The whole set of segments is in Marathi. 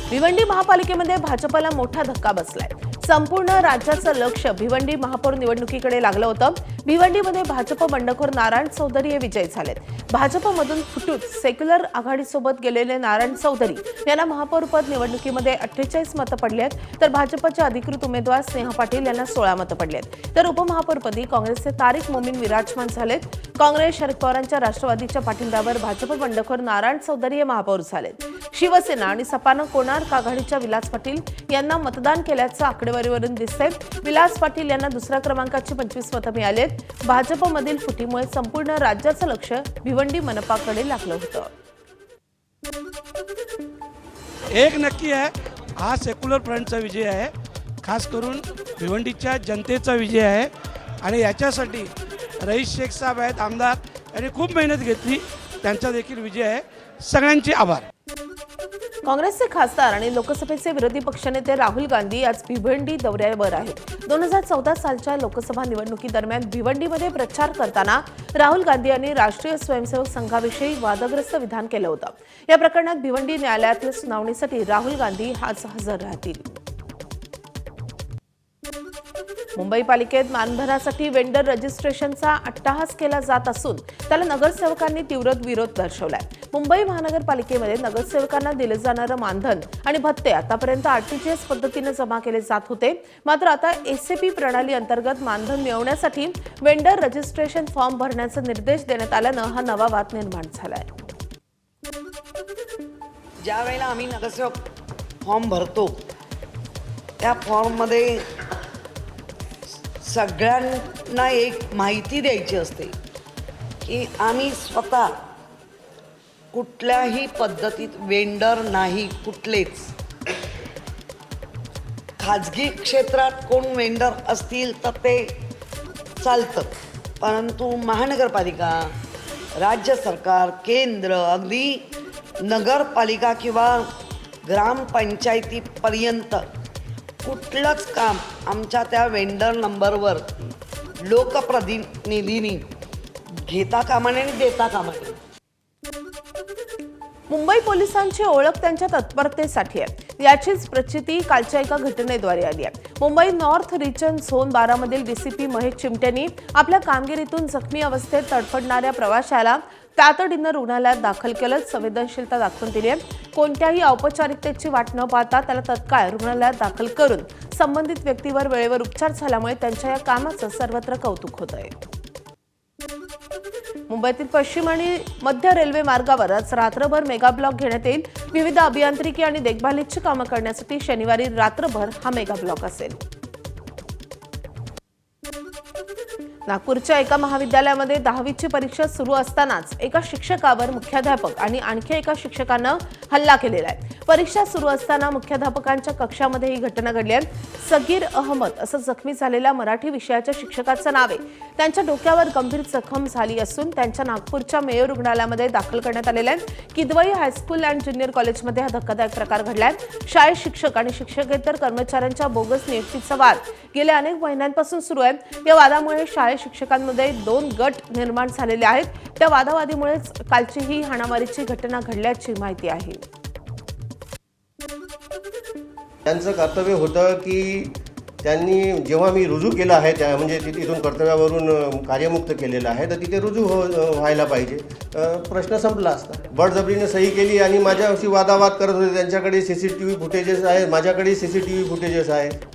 भिवंडी महापालिकेमध्ये भाजपला मोठा धक्का बसलाय। संपूर्ण राज्याचं लक्ष भिवंडी महापौर निवडणुकीकडे लागलं होतं। भिवंडीमध्ये भाजप बंडखोर नारायण चौधरी हे विजयी झालेत। भाजपमधून फुटून सेक्युलर आघाडीसोबत गेलेले नारायण चौधरी यांना महापौरपद निवडणुकीमध्ये 48 मतं पडली आहेत, तर भाजपचे अधिकृत उमेदवार स्नेहा पाटील यांना 16 मतं पडली आहेत। तर उपमहापौरपदी काँग्रेसचे तारिक मोमीन विराजमान झालेत। काँग्रेस शरद पवारांच्या राष्ट्रवादीच्या पाठिंब्यावर भाजप बंडखोर नारायण चौधरी हे महापौर झालेत। शिवसेना आणि सपानं कोणार्क आघाडीच्या विलास पाटील यांना मतदान केल्याचं आकडेवारीवरून दिसतंय। विलास पाटील यांना दुसऱ्या क्रमांकाची 25 मतं मिळाली आहेत। भाजपमधील फुटीमुळे संपूर्ण राज्याचं लक्ष भिवंडी मनपाकडे लागलं होतं। एक नक्की आहे, हा सेक्युलर फ्रंटचा विजय आहे, खास करून भिवंडीच्या जनतेचा विजय आहे। आणि याच्यासाठी रईस शेख साहेब आहेत आमदार, यांनी खूप मेहनत घेतली, त्यांचा देखील विजय आहे। सगळ्यांचे आभार। काँग्रेसचे खासदार आणि लोकसभेचे विरोधी पक्षनेते राहुल गांधी आज भिवंडी दौऱ्यावर आहेत। 2014 सालच्या लोकसभा निवडणुकीदरम्यान भिवंडीमध्ये प्रचार करताना राहुल गांधी यांनी राष्ट्रीय स्वयंसेवक संघाविषयी वादग्रस्त विधान केलं होतं। या प्रकरणात भिवंडी न्यायालयातील सुनावणीसाठी राहुल गांधी आज हजर राहतील। मुंबई पालिकेत मानधनासाठी वेंडर रजिस्ट्रेशनचा अट्टाहास केला जात असून त्याला नगरसेवकांनी तीव्र विरोध दर्शवलाय। मुंबई महानगरपालिकेमध्ये नगरसेवकांना दिले जाणारे मानधन आणि भत्ते आतापर्यंत आरटीजीएस पद्धतीने जमा केले जात होते, मात्र आता एसएपी प्रणाली अंतर्गत मानधन मिळवण्यासाठी वेंडर रजिस्ट्रेशन फॉर्म भरण्याचे निर्देश देण्यात आल्यानं हा नवा वाद निर्माण झालाय। ज्या वेळेला आम्ही नगरसेवक फॉर्म भरतो त्या फॉर्ममध्ये सगळ्यांना एक माहिती द्यायची असते की आम्ही स्वतः कुठल्याही पद्धतीत वेंडर नाही, कुठलेच। खाजगी क्षेत्रात कोण वेंडर असतील तर ते चालतं, परंतु महानगरपालिका, राज्य सरकार, केंद्र, अगदी नगरपालिका किंवा ग्रामपंचायतीपर्यंत कुठलंच काम आमच्या त्या वेंडर नंबरवर लोकप्रतिनिधींनी घेता कामा नये आणि देता कामा नये। मुंबई पोलिसांची ओळख त्यांच्या तत्परतेसाठी आहे, याचीच प्रचिती कालच्या एका घटनेद्वारे आली आहे। मुंबई नॉर्थ रिजन झोन 12 मधील डीसीपी महेश चिमटेंनी आपल्या कामगिरीतून जखमी अवस्थेत तडफडणाऱ्या प्रवाशाला तातडीनं रुग्णालयात दाखल केलं, संवेदनशीलता दाखवून दिली आहे। कोणत्याही औपचारिकतेची वाट न पाहता त्याला तत्काळ रुग्णालयात दाखल करून संबंधित व्यक्तीवर वेळेवर उपचार झाल्यामुळे त्यांच्या या कामाचं सर्वत्र कौतुक होत आहे। मुंबईतील पश्चिम आणि मध्य रेल्वे मार्गावर आज रात्रभर मेगा ब्लॉक घेण्यात येईल। विविध अभियांत्रिकी आणि देखभालीची कामं करण्यासाठी शनिवारी रात्रभर हा मेगा ब्लॉक असेल। नागपूरच्या एका महाविद्यालयामध्ये 10वीची परीक्षा सुरू असतानाच एका शिक्षकावर मुख्याध्यापक आणि आणखी एका शिक्षकानं हल्ला केलेला आहे। परीक्षा सुरू असताना मुख्याध्यापकांच्या कक्षामध्ये ही घटना घडली आहे। सगीर अहमद असं जखमी झालेल्या मराठी विषयाच्या शिक्षकाचं नाव आहे। त्यांच्या डोक्यावर गंभीर जखम झाली असून त्यांच्या नागपूरच्या मेयो रुग्णालयामध्ये दाखल करण्यात आलेलं आहे। किदवई हायस्कूल अँड ज्युनियर कॉलेजमध्ये हा धक्कादायक प्रकार घडलाय। शाळेत शिक्षक आणि शिक्षकेतर कर्मचाऱ्यांच्या बोगस नियुक्तीचा वाद गेल्या अनेक महिन्यांपासून सुरू आहे। या वादामुळे शाळेत शिक्षकांमध्ये 2 गट निर्माण झालेले आहेत। त्या वादावादीमुळेच कालची ही हाणामारीची घटना घडल्याची माहिती आहे। त्यांचं कर्तव्य होतं की त्यांनी जेव्हा मी रुजू केलं आहे त्या म्हणजे तिथून कर्तव्यावरून कार्यमुक्त केलेलं आहे तर तिथे रुजू व्हायला पाहिजे, प्रश्न संपला असता। बळजबरीने सही केली आणि माझ्याशी वादावाद करत होते। त्यांच्याकडे CCTV फुटेजेस आहेत, माझ्याकडे CCTV फुटेजेस आहेत।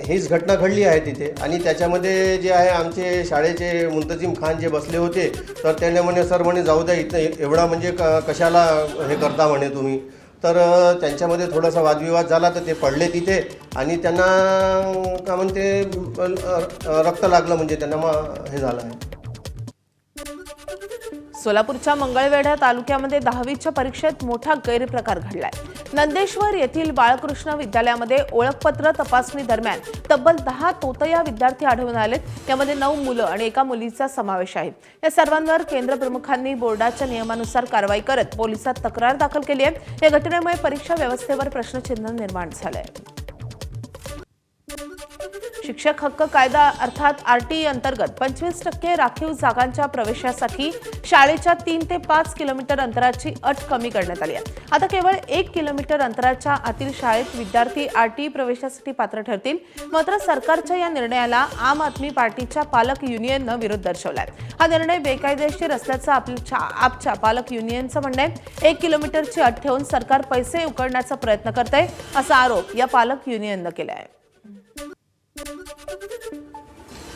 हीच घटना घडली आहे तिथे। आणि त्याच्यामध्ये जे आहे आमचे शाळेचे मुंतजिम खान जे बसले होते तर त्याने म्हणे सर म्हणे जाऊ द्या, इथं एवढा म्हणजे कशाला हे करता म्हणे तुम्ही। तर त्यांच्यामध्ये थोडासा वादविवाद झाला तर ते पडले तिथे आणि त्यांना का म्हणते रक्त लागलं, म्हणजे त्यांना हे झालं आहे। सोलापूरच्या मंगळवेढा तालुक्यामध्ये 10वीच्या परीक्षेत मोठा गैरप्रकार घडलाय। नंदेश्वर येथील बाळकृष्ण विद्यालयामध्ये ओळखपत्र तपासणी दरम्यान तब्बल 10 तोतया विद्यार्थी आढळून आलेत। यामध्ये 9 मुलं आणि एका मुलीचा समावेश आहे। या सर्वांवर केंद्र प्रमुखांनी बोर्डाच्या नियमानुसार कारवाई करत पोलिसात तक्रार दाखल केली आहे। या घटनेमुळे परीक्षा व्यवस्थेवर प्रश्नचिन्ह निर्माण झालंय। शिक्षक हक्क कायदा अर्थात RTE अंतर्गत 25% राखीव जागांच्या प्रवेशासाठी शाळेच्या 3 ते 5 किलोमीटर अंतराची अट कमी करण्यात आली आहे. आता केवळ 1 किलोमीटर अंतराच्या आतील शाळेत विद्यार्थी RTE प्रवेशासाठी पात्र ठरतील. मात्र सरकारच्या या निर्णयाला आम आदमी पार्टीच्या पालक युनियननं विरोध दर्शवलाय. हा निर्णय बेकायदेशीर असल्याचं आपच्या पालक युनियनचं म्हणणं आहे. 1 किलोमीटरची अट ठेवून सरकार पैसे उकळण्याचा प्रयत्न करतंय असा आरोप या पालक युनियननं केला आहे.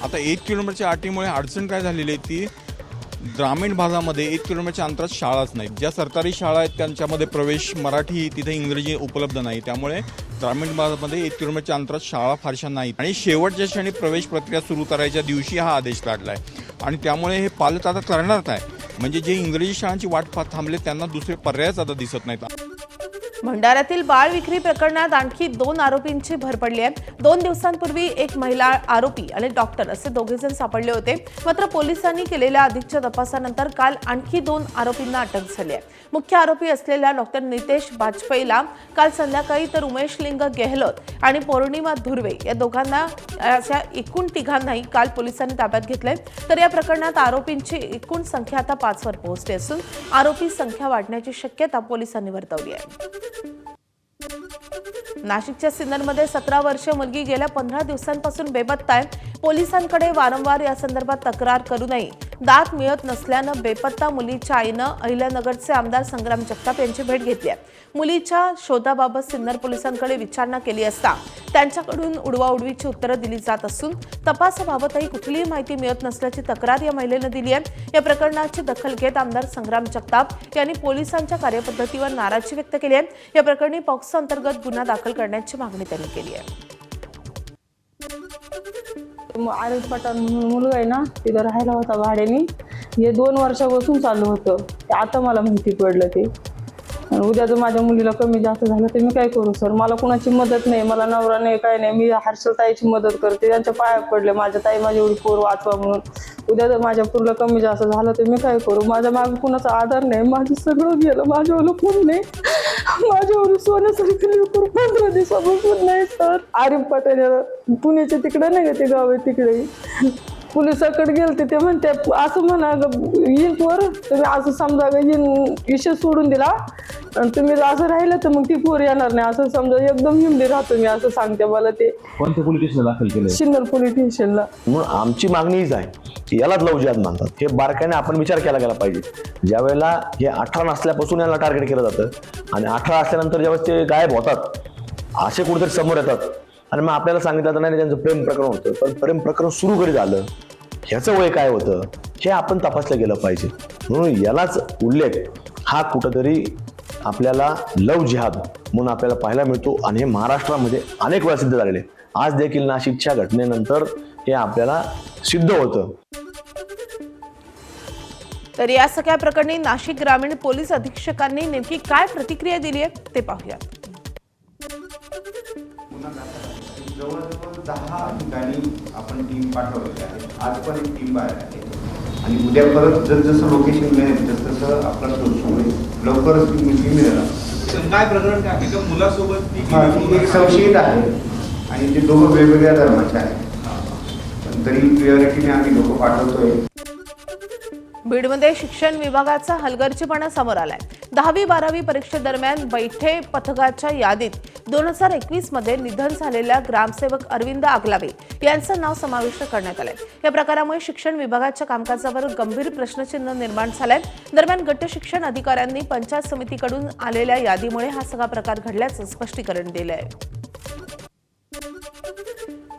आता 1 किलोमीटरच्या अटीमुळे अडचण काय झालेली आहे ती ग्रामीण भागामध्ये 1 किलोमीटरच्या अंतरात शाळाच नाहीत. ज्या सरकारी शाळा आहेत त्यांच्यामध्ये प्रवेश मराठी तिथे इंग्रजी उपलब्ध नाही. त्यामुळे ग्रामीण भागामध्ये 1 किलोमीटरच्या अंतरात शाळा फारशा नाहीत आणि शेवटच्या क्षणी प्रवेश प्रक्रिया सुरू करायच्या दिवशी हा आदेश काढला आहे आणि त्यामुळे हे पालक आता करणार काय म्हणजे जे इंग्रजी शाळांची वाट पाहत थांबले त्यांना दुसरे पर्यायच आता दिसत नाहीत. भंडाऱ्यातील बाळ विक्री प्रकरणात आणखी 2 आरोपींची भर पडली आहे. 2 दिवसांपूर्वी एक महिला आरोपी आणि डॉक्टर असे दोघेजण सापडले होते. मात्र पोलिसांनी केलेल्या अधिकच्या तपासानंतर काल आणखी 2 आरोपींना अटक झाली आहे. मुख्य आरोपी असलेल्या डॉक्टर नितेश बाजपेयीला काल संध्याकाळी तर उमेश लिंग गेहलोत आणि पौर्णिमा धुर्वे या दोघांना अशा एकूण तिघांनाही काल पोलिसांनी ताब्यात घेतलंय. तर या प्रकरणात आरोपींची एकूण संख्या आता 5 वर पोहोचली असून आरोपी संख्या वाढण्याची शक्यता पोलिसांनी वर्तवली आहे. नाशिकच्या सिन्नरमध्ये 17 वर्षीय मुलगी गेल्या 15 दिवसांपासून बेपत्ता आहे. पोलिसांकडे वारंवार या संदर्भात तक्रार करूनही दाद मिळत नसल्यानं बेपत्ता मुलीच्या आईनं अहिल्यानगरचे आमदार संग्राम जगताप यांची भेट घेतली आहे. मुलीच्या शोधाबाबत सिन्नर पोलिसांकडे विचारणा केली असता त्यांच्याकडून उडवाउडवीची उत्तरं दिली जात असून तपासाबाबतही कुठलीही माहिती मिळत नसल्याची तक्रार या महिलेनं दिली आहे. या प्रकरणाची दखल घेत आमदार संग्राम जगताप यांनी पोलिसांच्या कार्यपद्धतीवर नाराजी व्यक्त केली आहे. या प्रकरणी पॉक्सो अंतर्गत गुन्हा दाखल करण्याची मागणी त्यांनी केली आहे. आरज पठाण म्हणून मुलगा आहे ना, तिथं राहायला होता भाड्याने. हे 2 वर्षापासून चालू होतं. आता मला माहिती पडलं ते. आणि उद्या जर माझ्या मुलीला कमी जास्त झालं तर मी काय करू सर? मला कुणाची मदत नाही, मला नवरा नाही, काय नाही. मी हर्षल ताईची मदत करते, त्यांच्या पाया पडले. माझ्या ताई माझी एवढी पोर वाचवा म्हणून. उद्या जर माझ्या पोरला कमी जास्त झालं तर मी काय करू? माझ्या मागे कुणाचा आधार नाही. माझं सगळं गेलं, माझ्यावर कोण नाही. माझ्यावर सोन्यासारखं लेकरं 15 दिवसापासून नाही सर. आरिफ पठाण पुण्याच्या तिकडे नाही का ते गाव आहे तिकडे. पोलिसाकडे गेलते ते म्हणते असं म्हणा येईन पोर तुम्ही असं समजा येईन विषय सोडून दिला आणि तुम्ही असं राहिलं तर मग ती पोर येणार नाही असं समजा एकदम हिमडी राहतो मी असं सांगते मला. ते कोणत्या पोलीस स्टेशनला दाखल केलं? सिन्नर पोलीस स्टेशनला. म्हणून आमची मागणी हीच आहे की यालाच लव्ह जिहाद म्हणतात. हे बारकाईने आपण विचार केला गेला पाहिजे. ज्या वेळेला हे 18 नसल्यापासून याला टार्गेट केलं जातं आणि 18 असल्यानंतर ज्यावेळेस ते गायब होतात असे कुठेतरी समोर येतात आणि मग आपल्याला सांगितलं नाही त्यांचं प्रेम प्रकरण होतं. पण प्रेम प्रकरण सुरू कधी झालं, ह्याचं वय काय होतं हे आपण तपासलं गेलं पाहिजे. म्हणून यालाच उल्लेख हा कुठंतरी आपल्याला लव्ह जिहाद म्हणून आपल्याला पाहायला मिळतो आणि हे महाराष्ट्रामध्ये अनेक वेळा सिद्ध झालेले. आज देखील नाशिकच्या घटनेनंतर हे आपल्याला सिद्ध होतं. तर या सगळ्या प्रकरणी नाशिक ग्रामीण पोलीस अधीक्षकांनी नेमकी काय प्रतिक्रिया दिली आहे ते पाहूयात. जवळजवळ 10 ठिकाणी आपण टीम पाठवलेली आहे. आज पण एक टीम बाहेर आहे आणि उद्या परत जसं लोकेशन मिळेल तसं आपला शोध सुरू होईल. लवकरच ती मुलगी मिळेल. काय प्रकरण काय आहे? का मुलासोबत ती एक संशयित आहे आणि ते दोघं वेगवेगळ्या धर्माचे आहेत. पण तरी प्रिऑरिटीने आम्ही लोक पाठवतोय. बीडमध्ये शिक्षण विभागाचा हलगर्जीपणा समोर आलाय. 10वी-12वी परीक्षेदरम्यान बैठे पथकाच्या यादीत 2021 मध्ये निधन झालेल्या ग्रामसेवक अरविंद आगलावे यांचं नाव समाविष्ट करण्यात आलंय. या प्रकारामुळे शिक्षण विभागाच्या कामकाजावर गंभीर प्रश्नचिन्ह निर्माण झालंय. दरम्यान गट शिक्षण अधिकाऱ्यांनी पंचायत समितीकडून आलेल्या यादीमुळे हा सगळा प्रकार घडल्याचं स्पष्टीकरण दिलंय.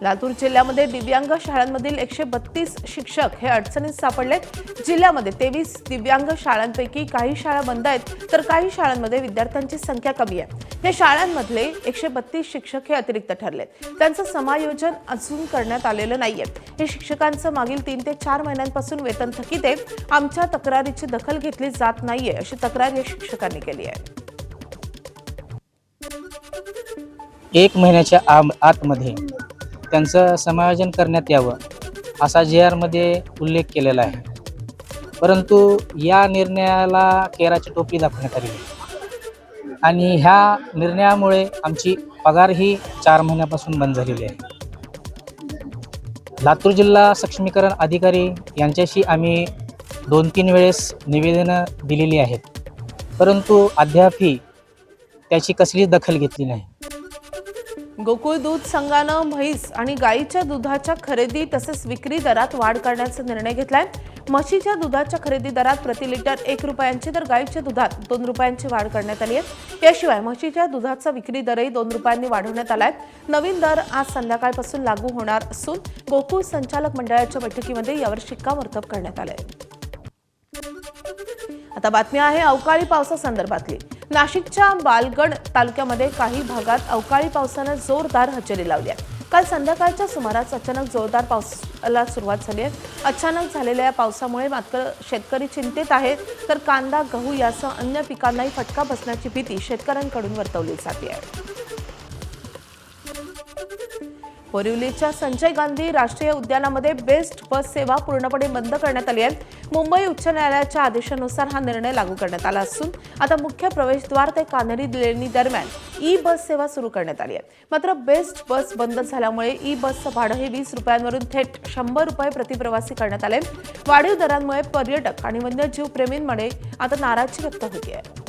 लातूर जिल्ह्यामध्ये दिव्यांग शाळांमधील 132 शिक्षक हे अडचणीत सापडले. जिल्ह्यामध्ये 23 दिव्यांग शाळांपैकी काही शाळा बंद आहेत तर काही शाळांमध्ये विद्यार्थ्यांची संख्या कमी आहे. या शाळांमधले 132 शिक्षक हे अतिरिक्त ठरलेत. त्यांचं समायोजन अजून करण्यात आलेलं नाहीये. हे शिक्षकांचं मागील 3 ते 4 महिन्यांपासून वेतन थकीत आहे. आमच्या तक्रारीची दखल घेतली जात नाहीये अशी तक्रार या शिक्षकांनी केली आहे. 1 महिन्याच्या आतमध्ये त्यांचं समायोजन करण्यात यावं असा JR मध्ये उल्लेख केलेला आहे. परंतु या निर्णयाला केराची टोपी दाखवण्यात आली आणि ह्या निर्णयामुळे आमची पगार ही 4 महिन्यापासून बंद झालेली आहे. लातूर जिल्हा सक्षमीकरण अधिकारी यांच्याशी आम्ही 2-3 वेळेस निवेदनं दिलेली आहेत, परंतु अद्यापही त्याची कसलीच दखल घेतली नाही. गोकुळ दूध संघानं म्हैस आणि गाईच्या दुधाच्या खरेदी तसेच विक्री दरात वाढ करण्याचा निर्णय घेतलाय. म्हशीच्या दुधाच्या खरेदी दरात प्रति लिटर 1 रुपयांची तर गाईच्या दुधात 2 रुपयांची वाढ करण्यात आली आहे. याशिवाय म्हशीच्या दुधाचा विक्री दरही 2 रुपयांनी वाढवण्यात आलाय. नवीन दर आज संध्याकाळपासून लागू होणार असून गोकुळ संचालक मंडळाच्या बैठकीमध्ये यावर शिक्कामोर्तब करण्यात आलंय. आता बातमी आहे अवकाळी पावसासंदर्भातली. नाशिकच्या बालगड तालुक्यामध्ये काही भागात अवकाळी पावसानं जोरदार हजेरी लावली आहे. काल संध्याकाळच्या सुमारास अचानक जोरदार पावसाला सुरुवात झाली आहे. अचानक झालेल्या या पावसामुळे मात्र शेतकरी चिंतेत आहेत, तर कांदा, गहू यासह अन्य पिकांनाही फटका बसण्याची भीती शेतकऱ्यांकडून वर्तवली जाते आहे. बोरिवलीच्या संजय गांधी राष्ट्रीय उद्यानामध्ये बेस्ट बस सेवा पूर्णपणे बंद करण्यात आली आहे. मुंबई उच्च न्यायालयाच्या आदेशानुसार हा निर्णय लागू करण्यात आला असून आता मुख्य प्रवेशद्वार ते कान्हेरी लेणी दरम्यान ई बस सेवा सुरू करण्यात आली आहे. मात्र बेस्ट बस बंद झाल्यामुळे ई बसचं भाडं हे 20 रुपयांवरून थेट 100 रुपये प्रतिप्रवासी करण्यात आले. वाढीव दरांमुळे पर्यटक आणि वन्यजीव प्रेमींमध्ये आता नाराजी व्यक्त होती आहे.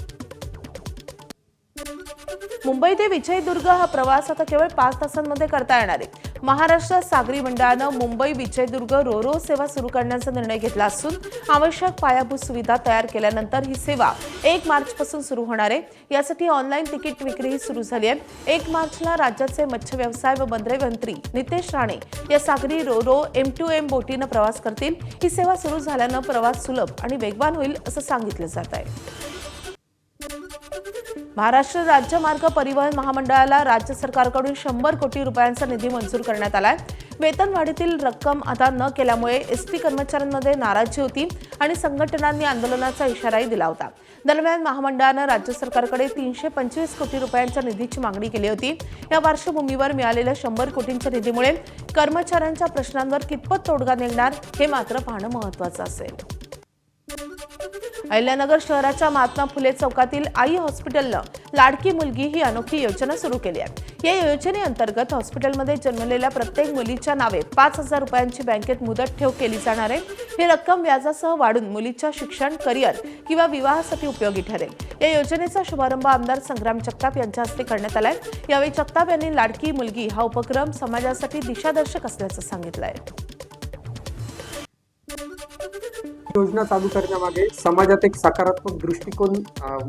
मुंबई ते विजयदुर्ग हा प्रवास आता केवळ 5 तासांमध्ये करता येणार आहे. महाराष्ट्र सागरी मंडळानं मुंबई विजयदुर्ग रोरो सेवा सुरू करण्याचा निर्णय घेतला असून आवश्यक पायाभूत सुविधा तयार केल्यानंतर ही सेवा 1 मार्चपासून सुरू होणार आहे. यासाठी ऑनलाईन तिकीट विक्रीही सुरू झाली आहे. 1 मार्चला राज्याचे मत्स्य व्यवसाय व बंदरे मंत्री नितेश राणे या सागरी रोरो M2M बोटीनं प्रवास करतील. ही सेवा सुरू झाल्यानं प्रवास सुलभ आणि वेगवान होईल असं सांगितलं जात आहे. महाराष्ट्र राज्य मार्ग परिवहन महामंडळाला राज्य सरकारकडून 100 कोटी रुपयांचा निधी मंजूर करण्यात आलाय. वेतनवाढीतील रक्कम अदा न केल्यामुळे एसटी कर्मचाऱ्यांमध्ये नाराजी होती आणि संघटनांनी आंदोलनाचा इशाराही दिला होता. दरम्यान महामंडळानं राज्य सरकारकडे 325 कोटी रुपयांच्या निधीची मागणी केली होती. या पार्श्वभूमीवर मिळालेल्या 100 कोटींच्या निधीमुळे कर्मचाऱ्यांच्या प्रश्नांवर कितपत तोडगा निघणार हे मात्र पाहणं महत्त्वाचं असेल. अहिल्यानगर शहराच्या महात्मा फुले चौकातील आई हॉस्पिटलनं लाडकी मुलगी ही अनोखी योजना सुरू केली आहे. या योजनेअंतर्गत हॉस्पिटलमध्ये जन्मलेल्या प्रत्येक मुलीच्या नावे 5,000 रुपयांची बँकेत मुदत ठेव केली जाणार आहे. ही रक्कम व्याजासह वाढून मुलीच्या शिक्षण, करिअर किंवा विवाहासाठी उपयोगी ठरेल. या योजनेचा शुभारंभ आमदार संग्राम जगताप यांच्या हस्ते करण्यात आलाय. यावेळी जगताप यांनी लाडकी मुलगी हा उपक्रम समाजासाठी दिशादर्शक असल्याचं सांगितलंय. योजना चालू करण्यामागे समाजात एक सकारात्मक दृष्टिकोन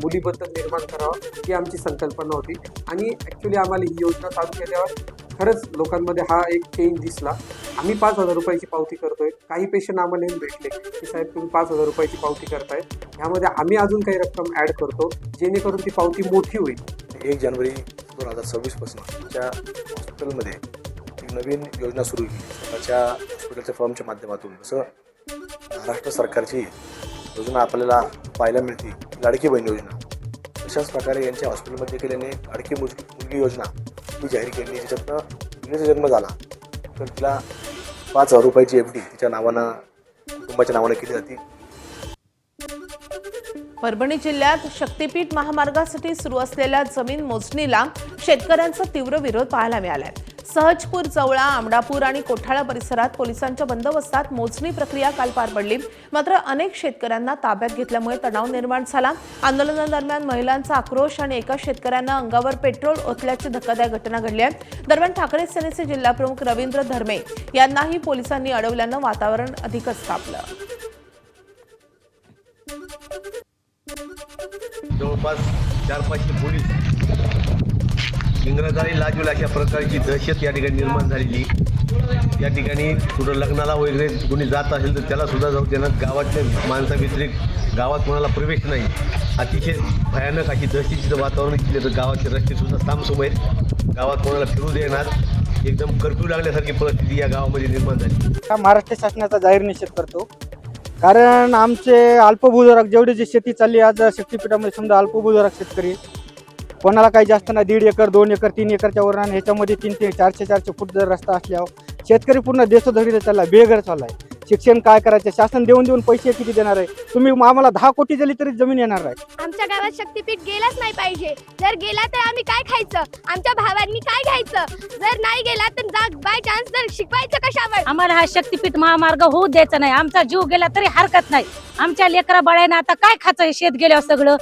मुलीबद्दल निर्माण करावा ही आमची संकल्पना होती. आणि ॲक्च्युली आम्हाला ही योजना चालू केल्यावर खरंच लोकांमध्ये हा एक चेंज दिसला. आम्ही 5,000 रुपयाची पावती करतोय. काही पेशंट आम्हाला येऊन भेटले की साहेब तुम्ही 5,000 रुपयाची पावती करताय, ह्यामध्ये आम्ही अजून काही रक्कम ॲड करतो जेणेकरून ती पावती मोठी होईल. 1 जानेवारी 2026 पासून आमच्या हॉस्पिटलमध्ये एक नवीन योजना सुरू केली. स्वतःच्या हॉस्पिटलच्या फर्मच्या माध्यमातून. जसं महाराष्ट्र सरकारची योजना आपल्याला पाहायला मिळते लाडकी बहीण योजना, तशाच प्रकारे यांच्या हॉस्पिटलमध्ये केल्याने लाडकी मुलगी योजना ही जाहीर केली. ज्याच्यातनं मुलीचा जन्म झाला तर तिला 5,000 रुपयाची FD तिच्या नावानं कुटुंबाच्या नावानं केली जाते. परभणी जिल्ह्यात शक्तीपीठ महामार्गासाठी सुरू असलेल्या जमीन मोजणीला शेतकऱ्यांचा तीव्र विरोध पाहायला मिळालाय. सहजपूर, जवळा, आमडापूर आणि कोठाळा परिसरात पोलिसांच्या बंदोबस्तात मोजणी प्रक्रिया काल पार पडली. मात्र अनेक शेतकऱ्यांना ताब्यात घेतल्यामुळे तणाव निर्माण झाला. आंदोलनादरम्यान महिलांचा आक्रोश आणि एका शेतकऱ्यांना अंगावर पेट्रोल ओतल्याची धक्कादायक घटना घडली आहे. दरम्यान ठाकरे सेनेचे जिल्हाप्रमुख रवींद्र धर्मे यांनाही पोलिसांनी अडवल्यानं वातावरण अधिकच तापलं. जवळपास 400-500 पोलीस इंग्रजांनी लाजवेल अशा प्रकारची दहशत या ठिकाणी निर्माण झालेली. या ठिकाणी कुठं लग्नाला वगैरे कोणी जात असेल तर त्याला सुद्धा जाऊ देण्यात, गावातल्या माणसाव्यतिरिक्त गावात कोणाला प्रवेश नाही. अतिशय भयानक अशी दहशतीचं वातावरण केले तर गावाचे रस्ते सुद्धा सामसूम आहेत. गावात कोणाला फिरू देणार, एकदम कर्फ्यू लागल्यासारखी परिस्थिती या गावामध्ये निर्माण झाली. महाराष्ट्र शासनाचा जाहीर निषेध करतो. कारण आमचे अल्पभूधारक जेवढी जी शेती चालली आज शक्तीपीठामध्ये समजा अल्पभूधारक शेतकरी कोणाला काही जास्त नाही, 1.5 एकर 2 एकर 3 एकरच्या वर आणि ह्याच्यामध्ये 300-400 फूट जर रस्ता असल्यावर शेतकरी पूर्ण देशोधडीला चालला, बेघर चालला आहे. शिक्षण काय करायचं, शासन देऊन पैसे किती देणार आहे? तुम्ही आम्हाला 10 कोटी दिली तरी जमीन येणार आहे. आमच्या गावात शक्तीपीठ गेलाच नाही पाहिजे. जर गेला तर आम्ही काय खायचं, आमच्या भावांनी काय घ्यायचं? जर नाही गेला तर बाय चान्स जर शिकवायचं कशावर? आम्हाला हा शक्तीपीठ महामार्ग होऊ द्यायचा नाही. आमचा जीव गेला तरी हरकत नाही. आमच्या लेकरा बाळांना आता काय खायचं, शेत गेल्यावर सगळं.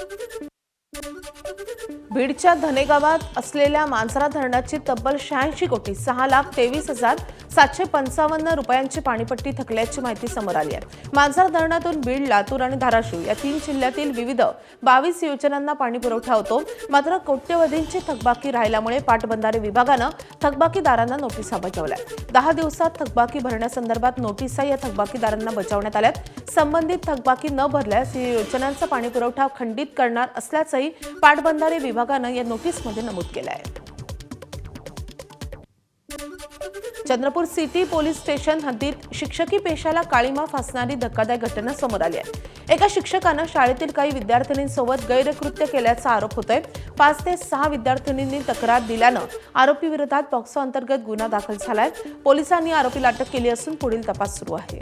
बीडच्या धनेगावात असलेल्या मांजरा धरणाची तब्बल 86 कोटी 6,23,755 रुपयांची पाणीपट्टी थकल्याची माहिती समोर आली आहे. मांजरा धरणातून बीड, लातूर आणि धाराशिव या 3 जिल्ह्यातील विविध 22 योजनांना पाणी पुरवठा होतो. मात्र कोट्यवधींची थकबाकी राहिल्यामुळे पाटबंधारे विभागानं थकबाकीदारांना नोटिसा बजावल्या. 10 दिवसात थकबाकी भरण्यासंदर्भात नोटिसा या थकबाकीदारांना बजावण्यात आल्यात. संबंधित थकबाकी न भरल्यास या योजनांचा पाणी पुरवठा खंडित करणार असल्याचंही पाटबंधारे विभागानं या नोटीसमध्ये नमूद केलं आहे. चंद्रपूर सिटी पोलीस स्टेशन हद्दीत शिक्षकी पेशाला काळीमा फासणारी धक्कादायक घटना समोर आली आहे. एका शिक्षकानं शाळेतील काही विद्यार्थिनींसोबत गैरकृत्य केल्याचा आरोप होतोय. 5 ते 6 विद्यार्थिनींनी तक्रार दिल्यानं आरोपी विरोधात पॉक्सो अंतर्गत गुन्हा दाखल झालाय. पोलिसांनी आरोपीला अटक केली असून पुढील तपास सुरू आहे.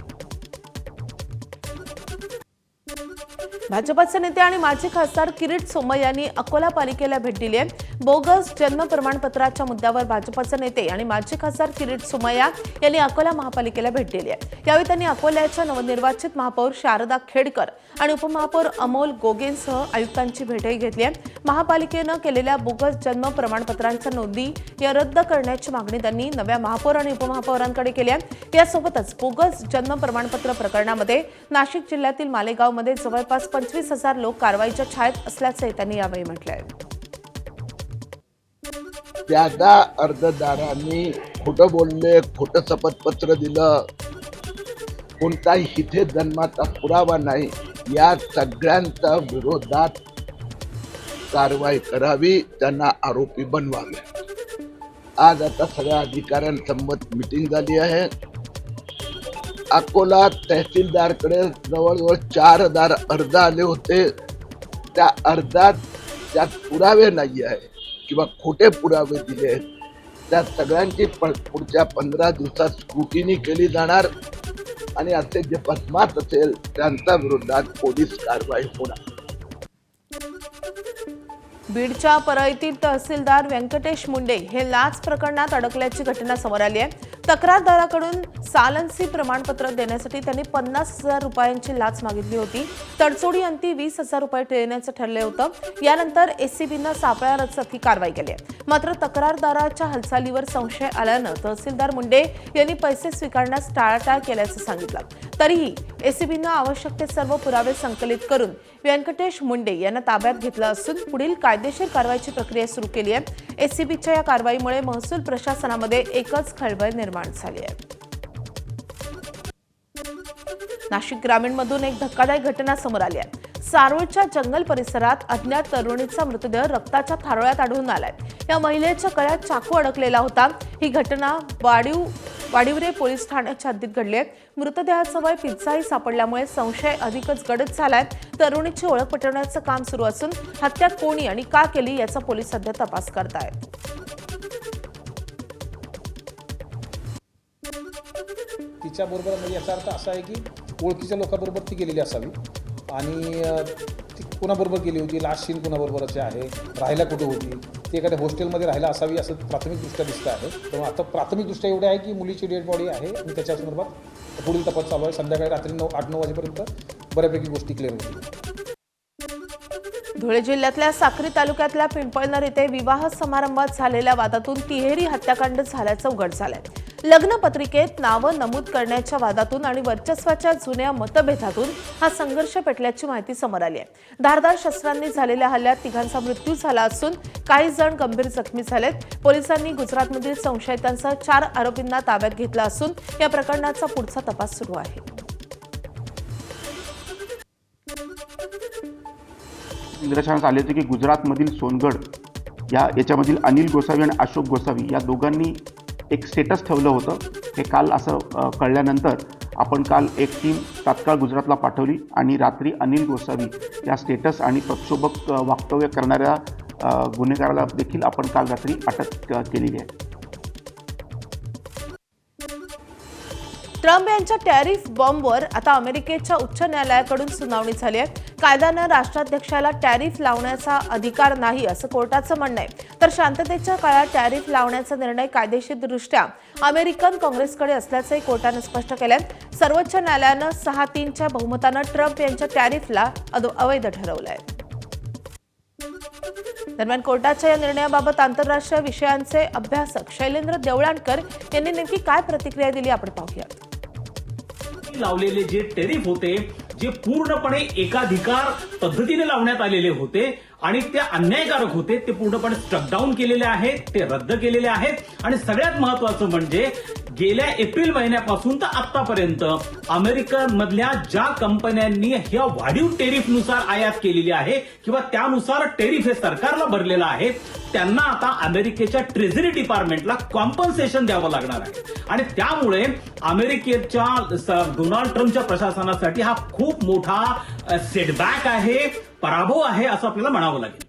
भाजपचे नेते आणि माजी खासदार किरीट सोमय्या यांनी अकोला पालिकेला भेट दिली आहे. बोगस जन्म प्रमाणपत्राच्या मुद्द्यावर भाजपचे नेते आणि माजी खासदार किरीट सोमय्या यांनी अकोला महापालिकेला भेट दिली आहे. यावेळी त्यांनी अकोल्याच्या नवनिर्वाचित महापौर शारदा खेडकर आणि उपमहापौर अमोल गोगेंसह आयुक्तांची भेटही घेतली आहे. महापालिकेनं केलेल्या बोगस जन्म प्रमाणपत्रांच्या नोंदी या रद्द करण्याची मागणी त्यांनी नव्या महापौर आणि उपमहापौरांकडे केली आहे. यासोबतच बोगस जन्म प्रमाणपत्र प्रकरणामध्ये नाशिक जिल्ह्यातील मालेगावमध्ये जवळपास 25,000 लोक कारवाईच्या छायेत असल्याचे त्यांनी यावेळी म्हटलंय. त्यादा अर्जदारांनी खोटं बोलले, खोटं शपथपत्र दिलं, कोणताही इथे जन्माचा पुरावा नाही, या सगळ्यांच्या विरोधात कारवाई करावी, त्यांना आरोपी बनवावे. आज आता सगळ्या अधिकाऱ्यांसंमत मिटिंग झाली आहे. अकोला तहसीलदारकडे जवळजवळ 4,000 अर्ज आले होते. त्या अर्जात त्यात पुरावे नाही आहे किंवा खोटे पुरावे दिले आहेत. त्या सगळ्यांची पुढच्या 15 दिवसात स्क्रुटिनी केली जाणार आणि असे जे बदमाश असेल त्यांच्या विरोधात पोलीस कारवाई होणार. बीडच्या परळीतील तहसीलदार व्यंकटेश मुंडे हे लाच प्रकरणात अडकल्याची घटना समोर आली आहे. तक्रारदाराकडून सालन्सी प्रमाणपत्र देण्यासाठी त्यांनी 50,000 रुपयांची लाच मागितली होती. तडजोडी अंती 20,000 रुपये देण्याचं ठरले होतं. यानंतर एसीबीनं सापळा रचत ही कारवाई केली आहे. मात्र तक्रारदाराच्या हालचालीवर संशय आल्यानं तहसीलदार मुंडे यांनी पैसे स्वीकारण्यास टाळाटाळ केल्याचं सांगितलं. तरीही एसीबीनं आवश्यक ते सर्व पुरावे संकलित करून व्यंकटेश मुंडे यांना ताब्यात घेतलं असून पुढील कायदेशीर कारवाईची प्रक्रिया सुरू केली आहे. एसीबीच्या या कारवाईमुळे महसूल प्रशासनामध्ये एकच खळबळ निर्माण झाली आहे. नाशिक ग्रामीणमधून एक धक्कादायक घटना समोर आली आहे. सारोळच्या जंगल परिसरात अज्ञात तरुणीचा मृतदेह रक्ताच्या थारोळ्यात आढळून आलाय. या महिलेच्या गळ्यात चाकू अडकलेला होता. ही घटना वाडिवरे पोलीस ठाण्याच्या हद्दीत घडली आहे. मृतदेहाचं वय 45 सापडल्यामुळे संशय अधिकच गडद झालाय. तरुणीची ओळख पटवण्याचं काम सुरू असून हत्या कोणी आणि का केली याचा पोलीस सध्या तपास करतायत. तिच्याबरोबर म्हणजे याचा अर्थ असा आहे की ओळखीच्या लोकांबरोबर ती गेलेली असावी आणि ती कोणाबरोबर गेली होती, लास्ट सीन कोणाबरोबरचे आहे, राहायला कुठे होती, ती एखाद्या हॉस्टेलमध्ये राहायला असावी असं प्राथमिकदृष्ट्या दिसतं आहे. त्यामुळे आता प्राथमिकदृष्ट्या एवढे आहे की मुलीची डेड बॉडी आहे आणि त्याच्या संदर्भात पुढील तपास चालू आहे. संध्याकाळी रात्री 8-9 वाजेपर्यंत बऱ्यापैकी गोष्टी क्लिअर होतील. धुळे जिल्ह्यातल्या साक्री तालुक्यातल्या पिंपळनेर येथे विवाह समारंभात झालेल्या वादातून तिहेरी हत्याकांड झाल्याचं उघड झालंय. लग्नपत्रिकेत नावं नमूद करण्याच्या वादातून आणि वर्चस्वाच्या जुन्या मतभेदातून हा संघर्ष पेटल्याची माहिती समोर आली आहे. धारदार शस्त्रांनी झालेल्या हल्ल्यात 3घांचा मृत्यू झाला असून काही जण गंभीर जखमी झालेत. पोलिसांनी गुजरातमधील संशयितांसह 4 आरोपींना ताब्यात घेतलं असून या प्रकरणाचा पुढचा तपास सुरू आहे. निदर्शनास आले होते की गुजरातमधील सोनगड याच्यामधील अनिल गोसावी आणि अशोक गोसावी या दोघांनी एक स्टेटस ठेवलं होतं. हे काल असं कळल्यानंतर आपण काल एक टीम तात्काळ गुजरातला पाठवली आणि रात्री अनिल गोसावी या स्टेटस आणि प्रक्षोभक वक्तव्य करणाऱ्या गुन्हेगाराला देखील आपण काल रात्री अटक केलेली आहे. ट्रम्प यांच्या टॅरिफ बॉम्बवर आता अमेरिकेच्या उच्च न्यायालयाकडून सुनावणी झाली आहे. कायद्यानं राष्ट्राध्यक्षाला टॅरिफ लावण्याचा अधिकार नाही असं कोर्टाचं म्हणणं आहे. तर शांततेच्या काळात टॅरिफ लावण्याचा निर्णय कायदेशीरदृष्ट्या अमेरिकन काँग्रेसकडे असल्याचंही कोर्टानं स्पष्ट केलंय. सर्वोच्च न्यायालयानं 6-3च्या बहुमतानं ट्रम्प यांच्या टॅरिफला अवैध ठरवलंय. दरम्यान कोर्टाच्या या निर्णयाबाबत आंतरराष्ट्रीय विषयांचे अभ्यासक शैलेंद्र देवळाणकर यांनी नेमकी काय प्रतिक्रिया दिली आपण पाहूयात. लावलेले जे टेरिफ होते, जे पूर्णपणे एकाधिकार पद्धतीने लावण्यात आलेले होते आणि ते अन्यायकारक होते, ते पूर्णपणे स्टक डाऊन केलेले आहेत, ते रद्द केलेले आहेत. आणि सगळ्यात महत्वाचं म्हणजे गेल्या एप्रिल महिन्यापासून तर आतापर्यंत अमेरिकेमधल्या ज्या कंपन्यांनी ह्या वाढीव टेरिफनुसार आयात केलेली आहे किंवा त्यानुसार टेरिफ हे सरकारला भरलेलं आहे, त्यांना आता अमेरिकेच्या ट्रेझरी डिपार्टमेंटला कॉम्पन्सेशन द्यावं लागणार आहे. आणि त्यामुळे अमेरिकेच्या डोनाल्ड ट्रम्पच्या प्रशासनासाठी हा खूप मोठा सेटबॅक आहे, पराभव आहे असं आपल्याला म्हणावं लागेल.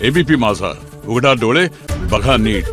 एबीपी माझा, उघडा डोळे बघा नीट.